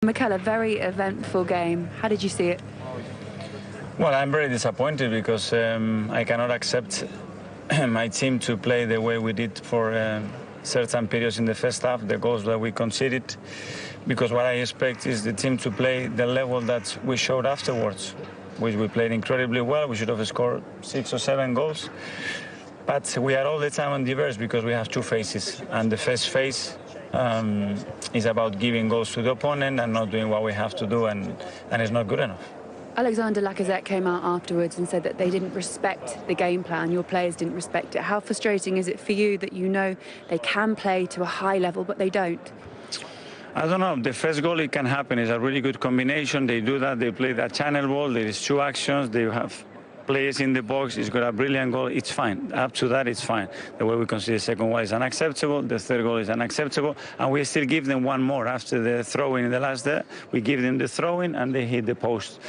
Mikel, a very eventful game. How did you see it? Well, I'm very disappointed because I cannot accept my team to play the way we did for certain periods in the first half, the goals that we conceded, because what I expect is the team to play the level that we showed afterwards, which we played incredibly well. We should have scored 6 or 7 goals. But we are all the time on the verge because we have two phases, and the first phase is about giving goals to the opponent and not doing what we have to do, and it's not good enough. Alexander Lacazette came out afterwards and said that they didn't respect the game plan, your players didn't respect it. How frustrating is it for you that you know they can play to a high level but they don't? I don't know. The first goal, it can happen. It's a really good combination. They do that. They play that channel ball. There is 2 actions. They have players in the box. It's got a brilliant goal. It's fine. Up to that, it's fine. The way we consider the second one is unacceptable. The third goal is unacceptable. And we still give them one more after the throw-in in the last day. We give them the throw-in and they hit the post.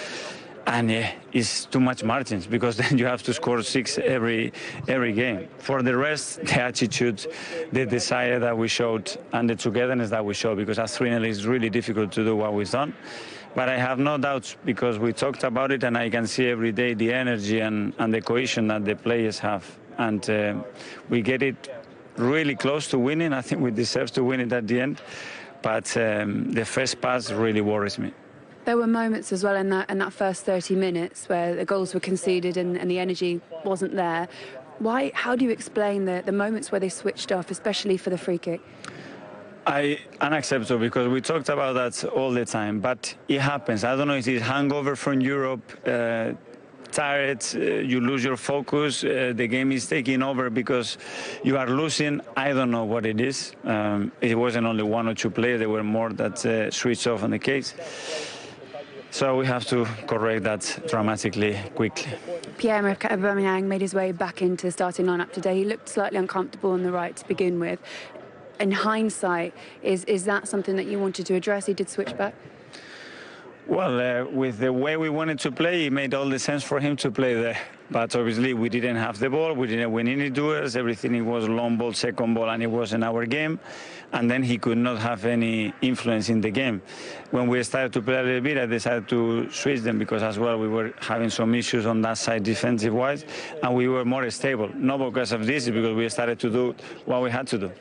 And it's too much margins because then you have to score 6 every game. For the rest, the attitude, the desire that we showed and the togetherness that we showed, because at 3-0 it's really difficult to do what we've done. But I have no doubts because we talked about it and I can see every day the energy and the cohesion that the players have. And we get it really close to winning. I think we deserve to win it at the end. But the first pass really worries me. There were moments as well in that first 30 minutes where the goals were conceded and the energy wasn't there. How do you explain the moments where they switched off, especially for the free kick? Unacceptable, because we talked about that all the time, but it happens. I don't know if it's hangover from Europe, tired, you lose your focus, the game is taking over because you are losing. I don't know what it is. It wasn't only 1 or 2 players, there were more that switched off on the case. So we have to correct that dramatically, quickly. Pierre-Emerick Aubameyang made his way back into the starting lineup today. He looked slightly uncomfortable on the right to begin with. In hindsight, is that something that you wanted to address? He did switch back? Well, with the way we wanted to play, it made all the sense for him to play there. But obviously, we didn't have the ball. We didn't win any duels. Everything, it was long ball, second ball, and it wasn't our game. And then he could not have any influence in the game. When we started to play a little bit, I decided to switch them because as well we were having some issues on that side defensive-wise, and we were more stable. Not because of this, because we started to do what we had to do.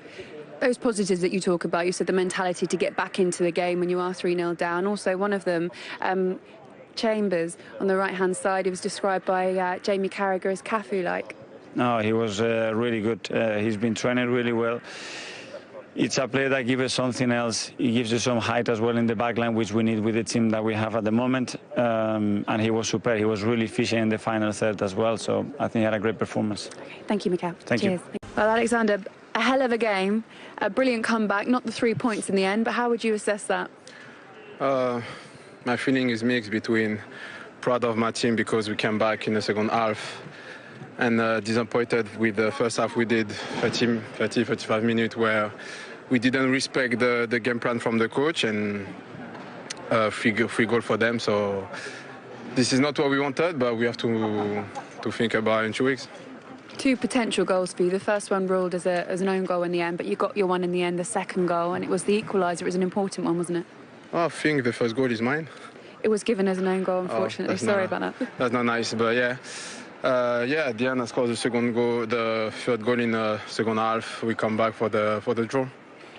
Those positives that you talk about, you said the mentality to get back into the game when you are 3-0 down. Also, one of them, Chambers, on the right-hand side, he was described by Jamie Carragher as Cafu-like. No, he was really good. He's been training really well. It's a player that gives us something else. He gives us some height as well in the back line, which we need with the team that we have at the moment. And he was superb. He was really efficient in the final third as well. So I think he had a great performance. Okay. Thank you, Mikel. Thank you. Well, Alexander, a hell of a game, a brilliant comeback, not the 3 points in the end, but how would you assess that? My feeling is mixed between proud of my team because we came back in the second half and disappointed with the first half we did 35 minutes where we didn't respect the game plan from the coach and free goal for them. So this is not what we wanted, but we have to think about it in 2 weeks. 2 potential goals for you. The first one ruled as an own goal in the end, but you got your one in the end, the second goal, and it was the equaliser. It was an important one, wasn't it? Well, I think the first goal is mine. It was given as an own goal, unfortunately. Sorry about that. That's not nice, but yeah. At the end, I scored the third goal in the second half. We come back for the draw.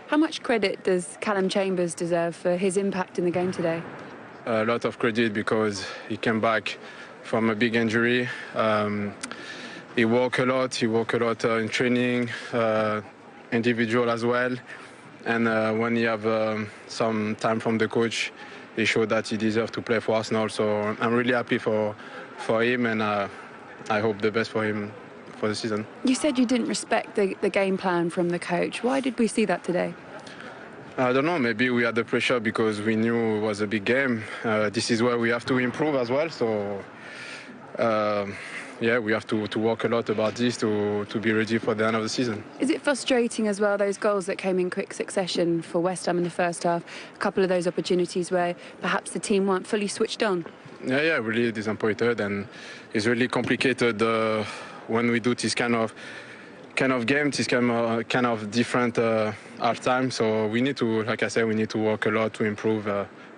How much credit does Callum Chambers deserve for his impact in the game today? A lot of credit because he came back from a big injury. He worked a lot. He worked a lot in training, individual as well. And when he have some time from the coach, he showed that he deserves to play for Arsenal. So I'm really happy for him, and I hope the best for him for the season. You said you didn't respect the game plan from the coach. Why did we see that today? I don't know. Maybe we had the pressure because we knew it was a big game. This is where we have to improve as well. So, we have to work a lot about this to be ready for the end of the season. Is it frustrating as well, those goals that came in quick succession for West Ham in the first half? A couple of those opportunities where perhaps the team weren't fully switched on? Yeah, really disappointed, and it's really complicated when we do this kind of games, this kind of different half time. So we need to, like I said, we need to work a lot to improve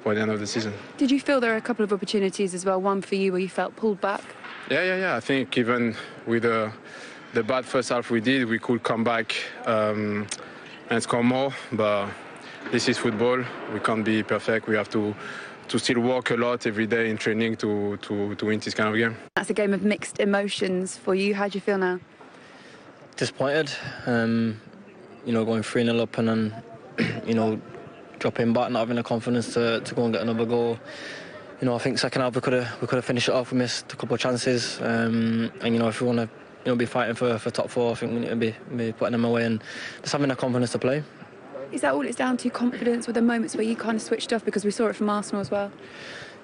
for the end of the season. Did you feel there were a couple of opportunities as well, one for you where you felt pulled back? Yeah. I think even with the bad first half we did, we could come back and score more. But this is football. We can't be perfect. We have to still work a lot every day in training to win this kind of game. That's a game of mixed emotions for you. How do you feel now? Disappointed. You know, going 3-0 up and then, you know, dropping back, not having the confidence to go and get another goal. You know, I think second half we could have finished it off. We missed a couple of chances, and you know, if we want to, you know, be fighting for top four, I think we need to be putting them away and just having the confidence to play. Is that all it's down to, confidence, with the moments where you kind of switched off? Because we saw it from Arsenal as well.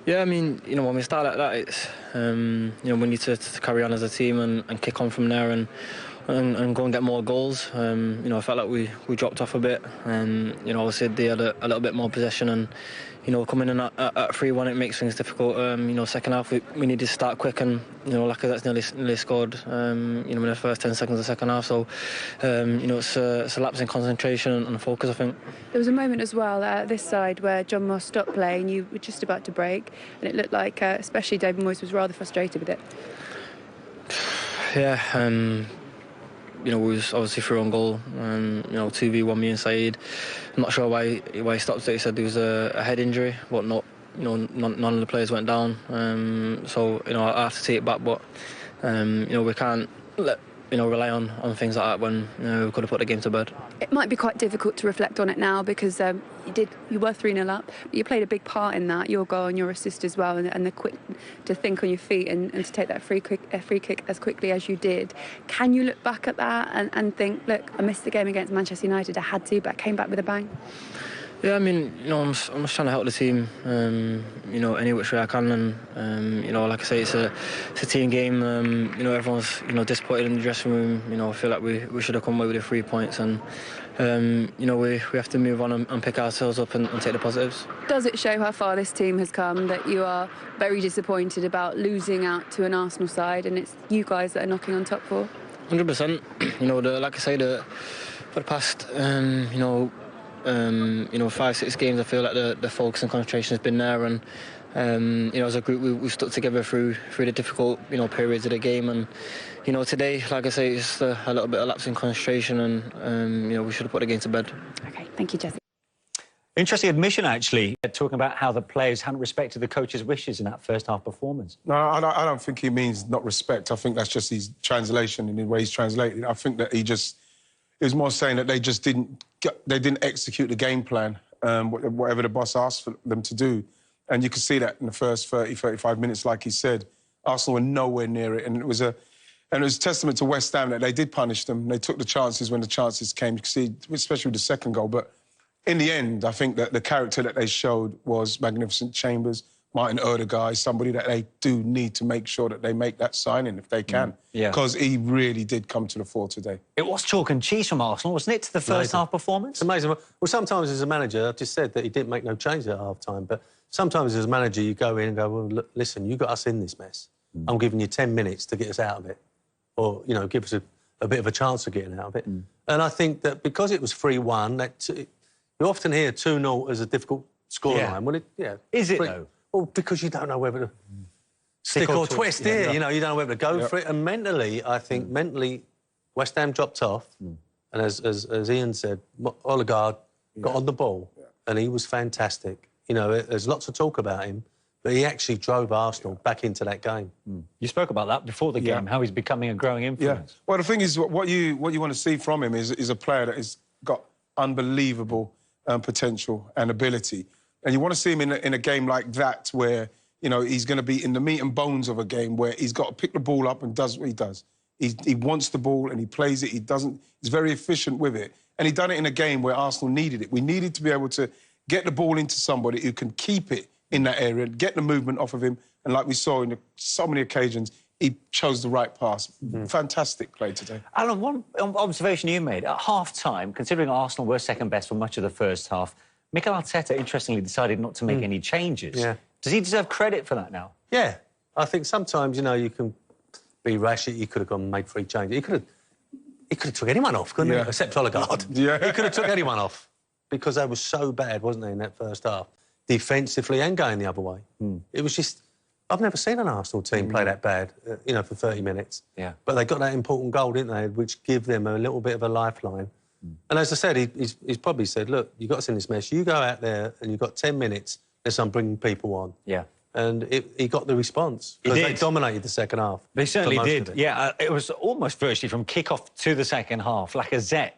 Yeah, I mean, you know, when we start like that, it's you know, we need to carry on as a team and kick on from there and go and get more goals. You know, I felt like we dropped off a bit, and you know, obviously they had a little bit more possession, and you know, coming in at 3-1, it makes things difficult. You know, second half we need to start quick, and you know, Lacazette nearly scored. You know, in the first 10 seconds of the second half. So you know, it's a lapse in concentration and focus, I think. There was a moment as well this side where John Moss stopped playing. You were just about to break, and it looked like, especially David Moyes was rather frustrated with it. Yeah. You know, we was obviously through on goal. You know, 2v1 me and Saeed. I'm not sure why he stopped it. He said there was a head injury, but not. You know, none of the players went down. So you know, I have to take it back. But you know, we can't rely on things like that when we could have put the game to bed. It might be quite difficult to reflect on it now because you were 3-0 up, but you played a big part in that, your goal and your assist as well, and the quick to think on your feet and to take that free kick as quickly as you did. Can you look back at that and think, look, I missed the game against Manchester United, I had to, but I came back with a bang? Yeah, I mean, you know, I'm just trying to help the team, you know, any which way I can, and you know, like I say, it's a team game. You know, everyone's, you know, disappointed in the dressing room. You know, I feel like we should have come away with the 3 points, and you know, we have to move on and pick ourselves up and take the positives. Does it show how far this team has come that you are very disappointed about losing out to an Arsenal side, and it's you guys that are knocking on top four? 100%. You know, like I say, for the past, you know, 5-6 games, I feel like the focus and concentration has been there, and you know, as a group we've stuck together through the difficult, you know, periods of the game, and you know, today, like I say, it's just a little bit of lapse in concentration, and you know, we should have put the game to bed. Okay, thank you, Jesse. Interesting admission, actually, talking about how the players hadn't respected the coach's wishes in that first half performance. No, I don't think he means not respect. I think that's just his translation in the way he's translated. I think that he was more saying that they just didn't execute the game plan, whatever the boss asked for them to do. And you could see that in the first 30, 35 minutes, like he said. Arsenal were nowhere near it, and it was a testament to West Ham that they did punish them. They took the chances when the chances came. You could see, especially with the second goal. But in the end, I think that the character that they showed was magnificent. Chambers, Martin Odegaard, somebody that they do need to make sure that they make that signing if they can. Yeah. Because he really did come to the fore today. It was chalk and cheese from Arsenal, wasn't it, to the first half performance? It's amazing. Well, sometimes as a manager, I just said that he didn't make no change at half-time, but sometimes as a manager, you go in and go, well, look, listen, you got us in this mess. I'm giving you 10 minutes to get us out of it, or, you know, give us a bit of a chance of getting out of it. And I think that because it was 3-1, you often hear 2-0 as a difficult scoreline. Yeah. Is it, though? Well, because you don't know whether to stick or twist here. You know, you don't know whether to go for it. And mentally, I think West Ham dropped off. And as Ian said, Odegaard got on the ball and he was fantastic. You know, there's lots of talk about him, but he actually drove Arsenal back into that game. You spoke about that before the game, how he's becoming a growing influence. Yeah. Well, the thing is, what you want to see from him is a player that has got unbelievable potential and ability. And you want to see him in a game like that where, you know, he's going to be in the meat and bones of a game where he's got to pick the ball up and does what he does. He wants the ball and he plays it. He's very efficient with it. And he done it in a game where Arsenal needed it. We needed to be able to get the ball into somebody who can keep it in that area, get the movement off of him. And like we saw in so many occasions, he chose the right pass. Fantastic play today. Alan, one observation you made, at half-time, considering Arsenal were second best for much of the first half, Mikel Arteta, interestingly, decided not to make any changes. Yeah. Does he deserve credit for that now? Yeah. I think sometimes, you know, you can be rash. He could have gone and made 3 changes. He could have took anyone off, couldn't he? Except Odegaard. He could have took anyone off because they were so bad, wasn't they, in that first half? defensively and going the other way. It was just... I've never seen an Arsenal team play that bad, you know, for 30 minutes. Yeah. But they got that important goal, didn't they, which give them a little bit of a lifeline. And as I said, he's probably said, look, you got us in this mess. You go out there and you've got 10 minutes, unless I'm bringing people on. Yeah. And he got the response. Because they dominated the second half. They certainly did. It. Yeah, it was almost virtually from kick-off to the second half. Lacazette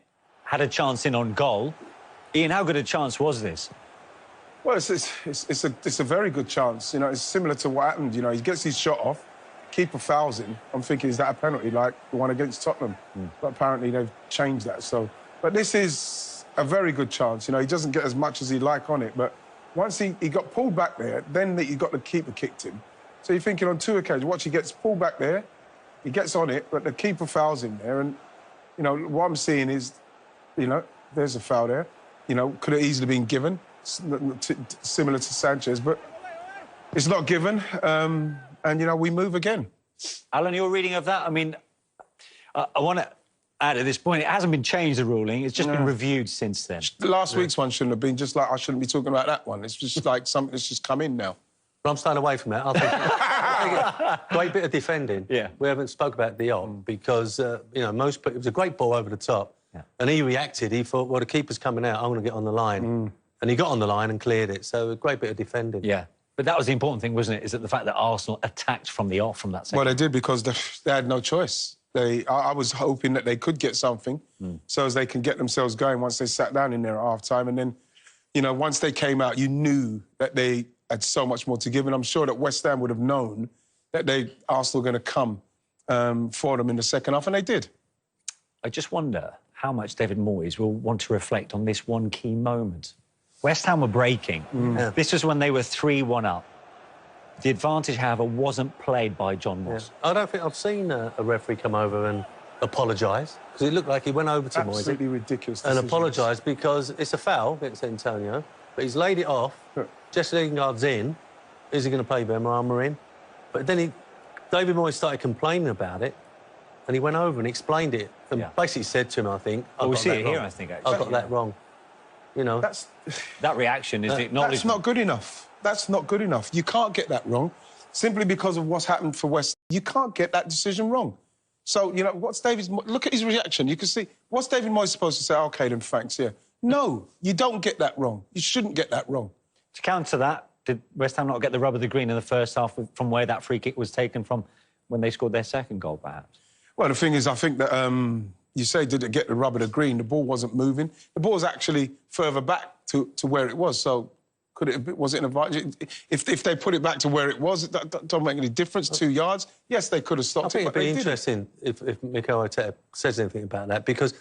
had a chance in on goal. Ian, how good a chance was this? Well, it's a very good chance. You know, it's similar to what happened. You know, he gets his shot off, keeper fouls him. I'm thinking, is that a penalty like the one against Tottenham? But apparently they've changed that. So, but this is a very good chance. You know, he doesn't get as much as he'd like on it, but once he got pulled back there, then he got the keeper kicked him. So you're thinking on 2 occasions, watch, he gets pulled back there, he gets on it, but the keeper fouls him there. And, you know, what I'm seeing is, you know, there's a foul there. You know, could have easily been given, similar to Sanchez, but it's not given. And, you know, we move again. Alan, your reading of that? I mean, I want to add at this point, it hasn't been changed, the ruling. It's just been reviewed since then. Last week's one shouldn't have been, just like I shouldn't be talking about that one. It's just like something that's just come in now. But I'm staying away from that. I think great bit of defending. Yeah. We haven't spoke about Diop because, you know, it was a great ball over the top. Yeah. And he reacted. He thought, well, the keeper's coming out, I'm going to get on the line. And he got on the line and cleared it. So a great bit of defending. Yeah. But that was the important thing, wasn't it? Is that the fact that Arsenal attacked from the off from that second. Well, they did because they had no choice. I was hoping that they could get something so as they can get themselves going once they sat down in there at half-time. And then, you know, once they came out, you knew that they had so much more to give. And I'm sure that West Ham would have known that Arsenal were going to come for them in the second half, and they did. I just wonder how much David Moyes will want to reflect on this one key moment. West Ham were breaking. This was when they were 3-1 up. The advantage, however, wasn't played by John Moss. Yeah. I don't think I've seen a referee come over and apologise, because it looked like he went over to Moyes. Absolutely ridiculous. And apologised because it's a foul against Antonio, but he's laid it off. Jesse Lingard's in. Is he going to play Benrahma in? But then David Moyes started complaining about it, and he went over and explained it and basically said to him, I think, well, we see it here, I think, actually. I got that wrong. You know, that reaction is acknowledged. That's not good enough. That's not good enough. You can't get that wrong simply because of what's happened for West. You can't get that decision wrong. So, you know, look at his reaction. You can see, what's David Moyes supposed to say? OK, then thanks, yeah. No, you don't get that wrong. You shouldn't get that wrong. To counter that, did West Ham not get the rub of the green in the first half from where that free kick was taken from when they scored their second goal, perhaps? Well, the thing is, I think that you say, did it get the rub of the green? The ball wasn't moving. The ball was actually further back to where it was. So was it an advantage? If they put it back to where it was, that don't make any difference. 2 yards. Yes, they could have stopped it. I think it'd be interesting if Mikel Arteta says anything about that, because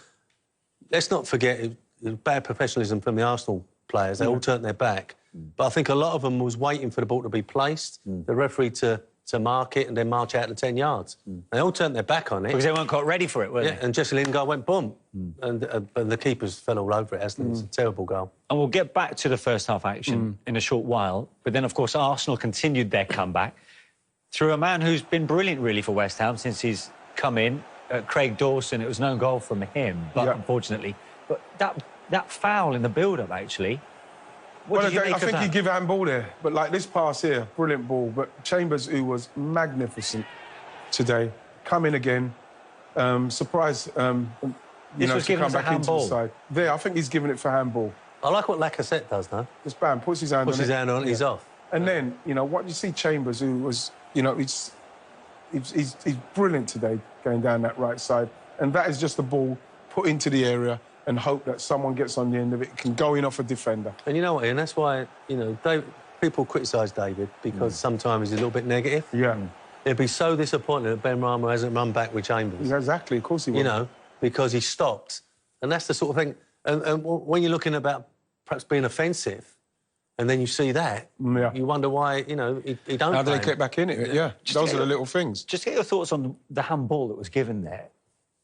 let's not forget it was bad professionalism from the Arsenal players. They all turned their back. But I think a lot of them was waiting for the ball to be placed, the referee to mark it and then march out to 10 yards. They all turned their back on it. Because they weren't quite ready for it, were they? And Jesse Lingard went boom. And the keepers fell all over it, hasn't it? It's a terrible goal. And we'll get back to the first half action in a short while. But then, of course, Arsenal continued their comeback through a man who's been brilliant, really, for West Ham since he's come in. Craig Dawson, it was no goal from him, but unfortunately. But that foul in the build-up, actually... I think you give handball there, but like this pass here, brilliant ball. But Chambers, who was magnificent today, come in again, surprise, you know, to come back into the side. There, I think he's giving it for handball. I like what Lacazette does, though. Just bam, puts his hand on it. He's off. And then, you know, what you see Chambers, who was, you know, he's brilliant today going down that right side. And that is just the ball put into the area and hope that someone gets on the end of it, can go in off a defender. And you know what, Ian, that's why, you know, people criticise David because sometimes he's a little bit negative. Yeah. It'd be so disappointing that Benrahma hasn't run back with Chambers. Yeah, exactly, of course he would. You know, because he stopped. And that's the sort of thing... And when you're looking about perhaps being offensive, and then you see that, you wonder why, you know, he don't... How do they get back in it? Yeah, those are the little things. Just get your thoughts on the handball that was given there.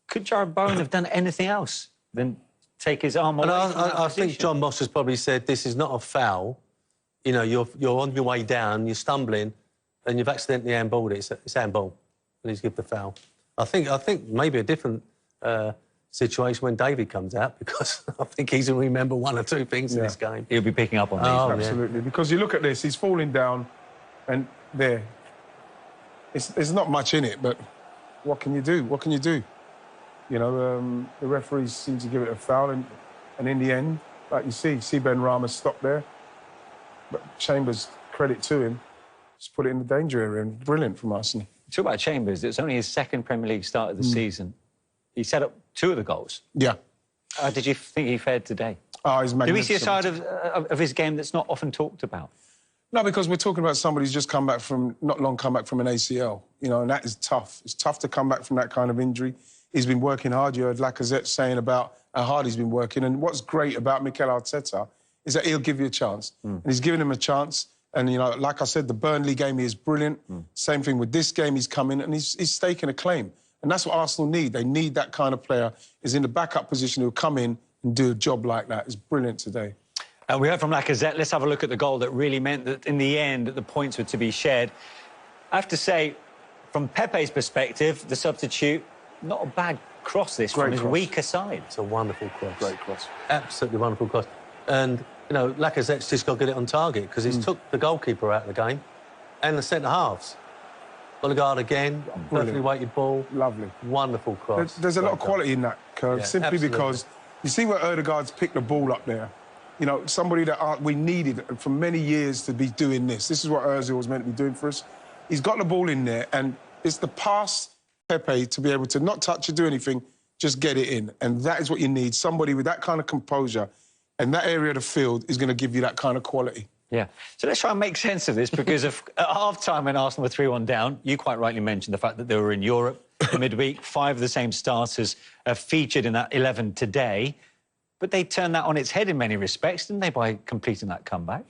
Could Jarrod Bowen have done anything else than take his arm away? And I think John Moss has probably said this is not a foul. You know, you're on your way down, you're stumbling, and you've accidentally handballed it. It's handball, and he's given the foul. I think maybe a different situation when David comes out, because I think he's going to remember one or two things in this game. He'll be picking up on these. Absolutely, because you look at this, he's falling down, and there. There's not much in it, but what can you do? What can you do? You know, the referees seem to give it a foul, and in the end, like you see Ben Rama stop there. But Chambers, credit to him, just put it in the danger area, and brilliant from Arsenal. Talk about Chambers. It's only his second Premier League start of the season. He set up 2 of the goals. Yeah. How did you think he fared today? Oh, he's magnificent. Do we see a side of his game that's not often talked about? No, because we're talking about somebody who's just come back from, not long come back from an ACL, you know, and that is tough. It's tough to come back from that kind of injury. He's been working hard. You heard Lacazette saying about how hard he's been working. And what's great about Mikel Arteta is that he'll give you a chance. And he's giving him a chance. And, you know, like I said, the Burnley game, he is brilliant. Same thing with this game, he's come in and he's staking a claim. And that's what Arsenal need. They need that kind of player, is in the backup position, who'll come in and do a job like that. It's brilliant today. We heard from Lacazette. Let's have a look at the goal that really meant that, in the end, the points were to be shared. I have to say, from Pepe's perspective, the substitute, not a bad cross, this, from his weaker side. It's a wonderful cross. Great cross. Absolutely wonderful cross. And, you know, Lacazette's just got to get it on target, because he's took the goalkeeper out of the game and the centre-halves. Odegaard again, perfectly weighted ball. Lovely. Wonderful cross. There's a lot of quality in that, Kirk, simply because you see where Odegaard's picked the ball up there. You know, somebody that we needed for many years to be doing this. This is what Ozil was meant to be doing for us. He's got the ball in there, and it's the pass, Pepe, to be able to not touch or do anything, just get it in. And that is what you need. Somebody with that kind of composure and that area of the field is going to give you that kind of quality. Yeah. So let's try and make sense of this, because at half-time, when Arsenal were 3-1 down, you quite rightly mentioned the fact that they were in Europe in midweek. 5 of the same starters featured in that 11 today. But they turned that on its head in many respects, didn't they, by completing that comeback?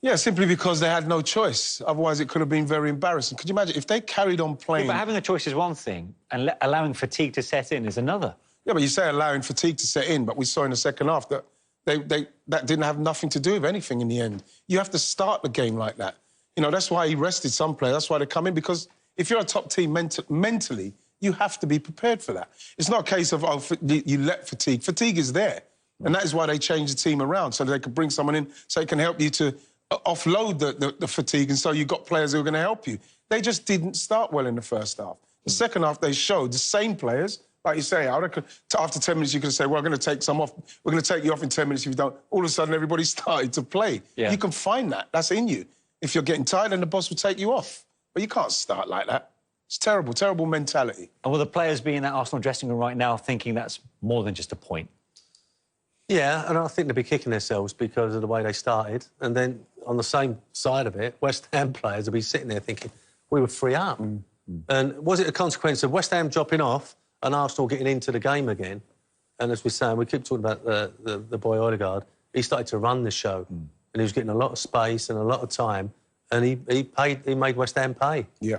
Yeah, simply because they had no choice. Otherwise, it could have been very embarrassing. Could you imagine if they carried on playing... Yeah, but having a choice is one thing, and allowing fatigue to set in is another. Yeah, but you say allowing fatigue to set in, but we saw in the second half that that didn't have nothing to do with anything in the end. You have to start the game like that. You know, that's why he rested some players. That's why they come in, because if you're a top team mentally, you have to be prepared for that. It's not a case of, oh, you let fatigue. Fatigue is there. And that is why they changed the team around, so they could bring someone in so it can help you to offload the fatigue, and so you've got players who are going to help you. They just didn't start well in the first half. The second half, they showed the same players. Like you say, I reckon after 10 minutes, you could say, well, we're going to take some off. We're going to take you off in 10 minutes if you don't. All of a sudden, everybody started to play. Yeah. You can find that. That's in you. If you're getting tired, then the boss will take you off. But you can't start like that. It's terrible, terrible mentality. And will the players be in that Arsenal dressing room right now thinking that's more than just a point? Yeah, and I think they'll be kicking themselves because of the way they started. And then, on the same side of it, West Ham players will be sitting there thinking, we were 3 up. And was it a consequence of West Ham dropping off and Arsenal getting into the game again? And as we're saying, we keep talking about the boy Odegaard. He started to run the show, and he was getting a lot of space and a lot of time, and he made West Ham pay. Yeah.